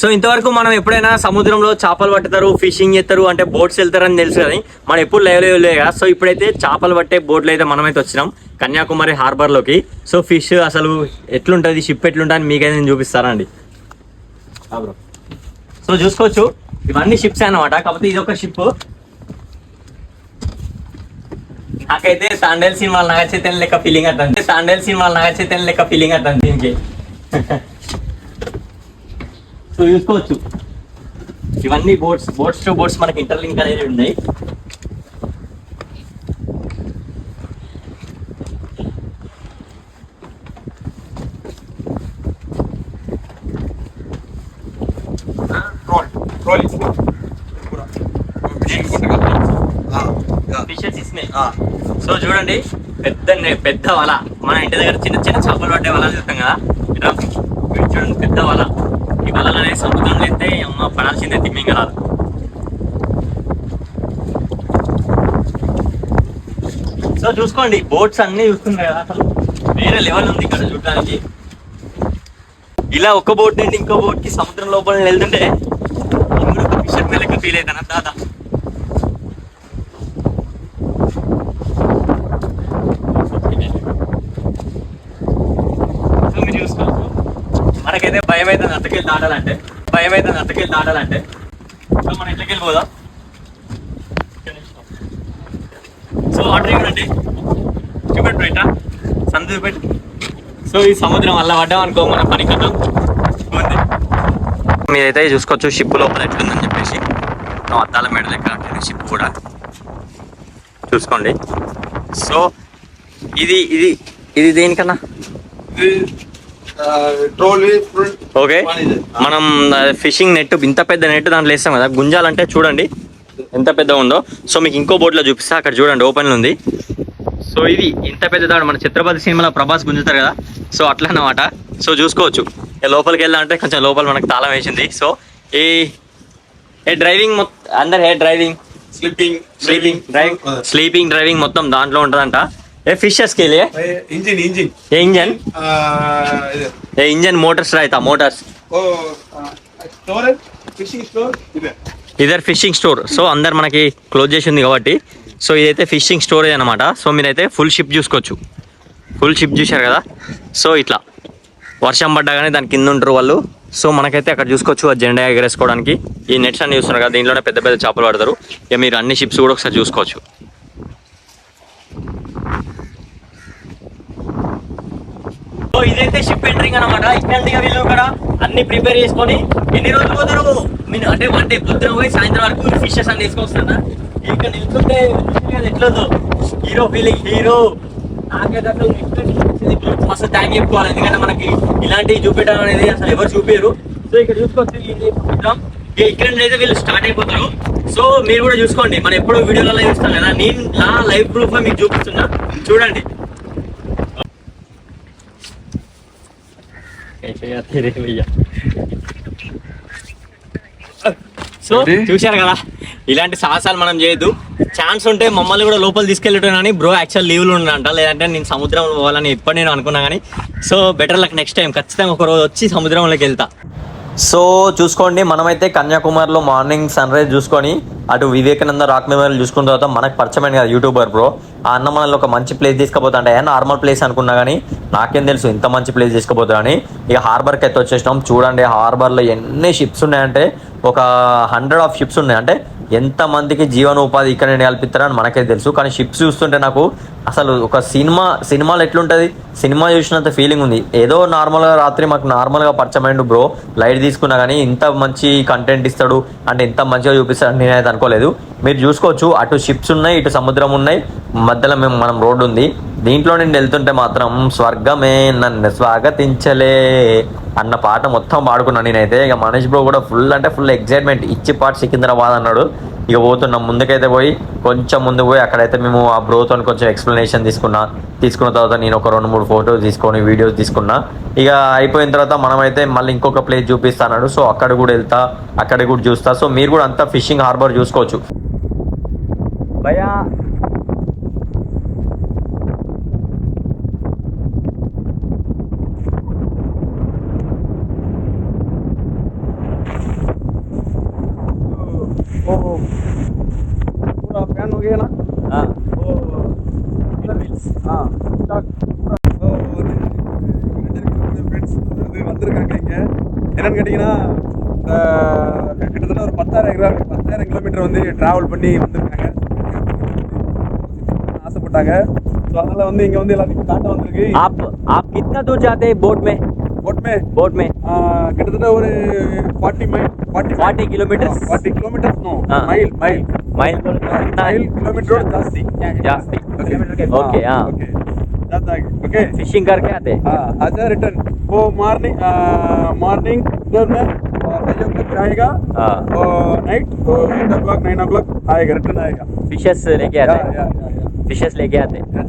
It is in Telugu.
సో ఇంతవరకు మనం ఎప్పుడైనా సముద్రంలో చేపలు పట్టుతారు, ఫిషింగ్ చేస్తారు, అంటే బోట్స్ వెళ్తారని తెలుసు కానీ మనం ఎప్పుడు లైవ్ కదా. సో ఇప్పుడైతే చేపలు పట్టే బోట్లు అయితే మనమైతే వచ్చినాం కన్యాకుమారి హార్బర్లోకి. సో ఫిష్ అసలు ఎట్లుంటుంది, షిప్ ఎట్లుంటుంది అని మీకైతే నేను చూపిస్తానండి. సో చూసుకోవచ్చు ఇవన్నీ షిప్స్ అన్నమాట. కాకపోతే ఇది ఒక షిప్. నాకైతే తాండేల్ సినిమాలు నాగ చైతన్య లెక్క ఫీలింగ్ అవుతుంది. దీనికి సో చూసుకోవచ్చు ఇవన్నీ బోట్స్ టు బోట్స్ మనకి ఇంటర్లింక్ అనేది ఉన్నాయి. సో చూడండి పెద్ద వల, మన ఇంటి దగ్గర చిన్న చిన్న చేపలు పట్టే వల చూస్తాం కదా, ఇట్లా చూడండి పెద్ద వల. ఈ వలలు అనేది సముద్రంలో అయితే అమ్మ పడాల్సిందే తిమ్మింగలాలు. సో చూసుకోండి బోట్స్ అన్ని చూస్తున్నాయి కదా, అసలు వేరే లెవెల్ ఉంది ఇక్కడ చూడడానికి. ఇలా ఒక బోట్ నుండి ఇంకో బోట్ కి సముద్రం లోపల వెళ్తుంటే ఫిషర్ మీద లెక్క ఫీల్ అవుతాను దాదా. మనకైతే భయం అయితే అత్తకెళ్ళి దాటాలంటే సో మనం ఎట్లకి వెళ్ళిపోదాం. సో ఆర్డర్ ఇవ్వండి, చూపెట్టు ఇట్లా సందు చూపెట్టు. సో ఈ సముద్రం వల్ల పడ్డాం అనుకో మన పని కథం ఉంది. మీరైతే చూసుకోవచ్చు షిప్ లోపల ఎట్లుందని చెప్పేసి. అద్దాల మేడ లెక్క షిప్ కూడా చూసుకోండి. సో ఇది ఇది ఇది దేనికన్నా ఓకే, మనం ఫిషింగ్ నెట్ ఇంత పెద్ద నెట్ దాంట్లో వేస్తాం కదా, గుంజాలంటే చూడండి ఎంత పెద్దగా ఉందో. సో మీకు ఇంకో బోట్లో చూపిస్తా, అక్కడ చూడండి ఓపెన్ ఉంది. సో ఇది ఇంత పెద్ద దాడు, మన ఛత్రపతి సినిమాలో ప్రభాస్ గుంజుతారు కదా, సో అట్లా అన్నమాట. సో చూసుకోవచ్చు లోపలికి వెళ్ళాలంటే కొంచెం లోపల మనకు తాళం వేసింది. సో ఈ డ్రైవింగ్ అందరు డ్రైవింగ్ స్లీపింగ్ డ్రైవింగ్ మొత్తం దాంట్లో ఉంటుందంట. फिशेस के लिए इंजन मोटर्स रहता मोटर्स इधर फिशिंग स्टोर. సో అందరు మనకి క్లోజ్ చేసి ఉంది కాబట్టి సో ఇదైతే ఫిషింగ్ స్టోరేజ్ అనమాట. సో మీరైతే ఫుల్ షిప్ చూసుకోవచ్చు. ఫుల్ షిప్ చూశారు కదా. సో ఇట్లా వర్షం పడ్డాగానే దాని కింద ఉంటారు వాళ్ళు. సో మనకైతే అక్కడ చూసుకోవచ్చు ఆ జెండా ఎగరేసుకోవడానికి ఈ నెట్స్ అన్ని చూస్తున్నారు కదా, దీంట్లోనే పెద్ద పెద్ద చేపలు పడతారు. ఇక మీరు అన్ని షిప్స్ కూడా ఒకసారి చూసుకోవచ్చు. సో ఇదైతే షిప్ ఎంట్రింగ్ అనమాట. ఇక్కడ వీళ్ళు ఇక్కడ అన్ని ప్రిపేర్ చేసుకొని ఎన్ని రోజులు పోతారు మీరు అంటే వన్ డే పొద్దున పోయి సాయంత్రం వరకు ఫిషెస్ అన్ని తీసుకొస్తారా. ఇక్కడ నిల్చుంటే ఎట్లదు హీరో ఫీలింగ్, హీరో నాకైతే అసలు మస్తు థ్యాంక్ చెప్పుకోవాలి. ఎందుకంటే మనకి ఇలాంటివి చూపించడం అనేది అసలు ఎవరు చూపారు. సో ఇక్కడ చూసుకోవచ్చు ఇక్కడ అయితే వీళ్ళు స్టార్ట్ అయిపోతారు. సో మీరు కూడా చూసుకోండి, మనం ఎప్పుడు వీడియోలలో చూస్తాం కదా, నేను నా లైవ్ ప్రూఫ్ మీకు చూపిస్తున్నా చూడండి. సో చూశారు కదా, ఇలాంటి సాహసాలు మనం చేయొద్దు. ఛాన్స్ ఉంటే మమ్మల్ని కూడా లోపల తీసుకెళ్ళటం బ్రో యాక్చువల్ లీవ్లు ఉన్నాడంట, లేదంటే నేను సముద్రం పోవాలని ఎప్పుడు నేను అనుకున్నా కానీ. So better luck next time ఖచ్చితంగా ఒక రోజు వచ్చి సముద్రంలోకి వెళ్తా. సో చూసుకోండి మనమైతే కన్యాకుమారిలో మార్నింగ్ సన్ రైజ్ చూసుకొని అటు వివేకానంద రాక్ మెమోరియల్ చూసుకున్న తర్వాత మనకు పరిచయం కదా యూట్యూబర్ బ్రో, ఆ అన్న మనల్ని ఒక మంచి ప్లేస్ తీసుకుపోతా అంటే నార్మల్ ప్లేస్ అనుకున్నా కానీ నాకేం తెలుసు ఇంత మంచి ప్లేస్ తీసుకుపోతా అని. ఇక హార్బర్కి అయితే వచ్చేసినాం. చూడండి హార్బర్లో ఎన్ని షిప్స్ ఉన్నాయంటే ఒక 100 ఆఫ్ షిప్స్ ఉన్నాయి. అంటే ఎంతమందికి జీవనోపాధి ఇక్కడ కల్పిస్తారని మనకైతే తెలుసు. కానీ షిప్స్ చూస్తుంటే నాకు అసలు ఒక సినిమాలు ఎట్లుంటుంది, సినిమా చూసినంత ఫీలింగ్ ఉంది. ఏదో నార్మల్గా రాత్రి మాకు నార్మల్గా పరిచయమైండు బ్రో, లైట్ తీసుకున్నా కానీ ఇంత మంచి కంటెంట్ ఇస్తాడు అంటే ఇంత మంచిగా చూపిస్తాడు నేనైతే అనుకోలేదు. మీరు చూసుకోవచ్చు అటు షిప్స్ ఉన్నాయి, ఇటు సముద్రం ఉన్నాయి, మధ్యలో మనం రోడ్డు ఉంది. దీంట్లో నేను వెళ్తుంటే మాత్రం స్వర్గమే నన్ను స్వాగతించలే అన్న పాట మొత్తం పాడుకున్నాను నేనైతే. ఇక మనీష్ బ్రో కూడా ఫుల్ ఎగ్జైట్మెంట్ ఇచ్చి పాట సికింద్రాబాద్ అన్నాడు. ఇక పోతున్నాం ముందుకైతే పోయి కొంచెం ముందు పోయి అక్కడైతే మేము ఆ బ్రోతో కొంచెం ఎక్స్ప్లెనేషన్ తీసుకున్న తర్వాత నేను ఒక 2-3 ఫోటోస్ తీసుకొని వీడియోస్ తీసుకున్నా. ఇక అయిపోయిన తర్వాత మనమైతే మళ్ళీ ఇంకొక ప్లేస్ చూపిస్తాడు. సో అక్కడ కూడా వెళ్తా, అక్కడ కూడా చూస్తా. సో మీరు కూడా అంతా ఫిషింగ్ హార్బర్ చూసుకోవచ్చు. భయ్యా ओ पूरा फैन हो गया ना हाँ ओ हाँ ஃப்ரெண்ட்ஸ் வந்து வந்திருக்காங்க இங்கே என்னன்னு கேட்டிங்கன்னா கிட்டத்தட்ட ஒரு 10,000 கிலோமீட்டர் வந்து ட்ராவல் பண்ணி வந்திருக்காங்க ஆசைப்பட்டாங்க ஸோ அதனால் வந்து இங்கே வந்து எல்லாத்தையும் காட்ட வந்திருக்கு आप कितना दूर जाते हैं बोट में கிட்டத்தட்ட ஒரு 40 किलोमीटर्स 40 किलोमीटर्स नो हाँ। माइल किलोमीटर जास्ती ओके हाँ ओके जाता है ओके फिशिंग करके आते हैं हाँ अच्छा रिटर्न वो मॉर्निंग इधर में 5 o'clock जाएगा हाँ और नाइट 8 o'clock 9 o'clock आएगा रिटर्न आएगा फिशेस लेके आते हैं या फिशेस लेके आते हैं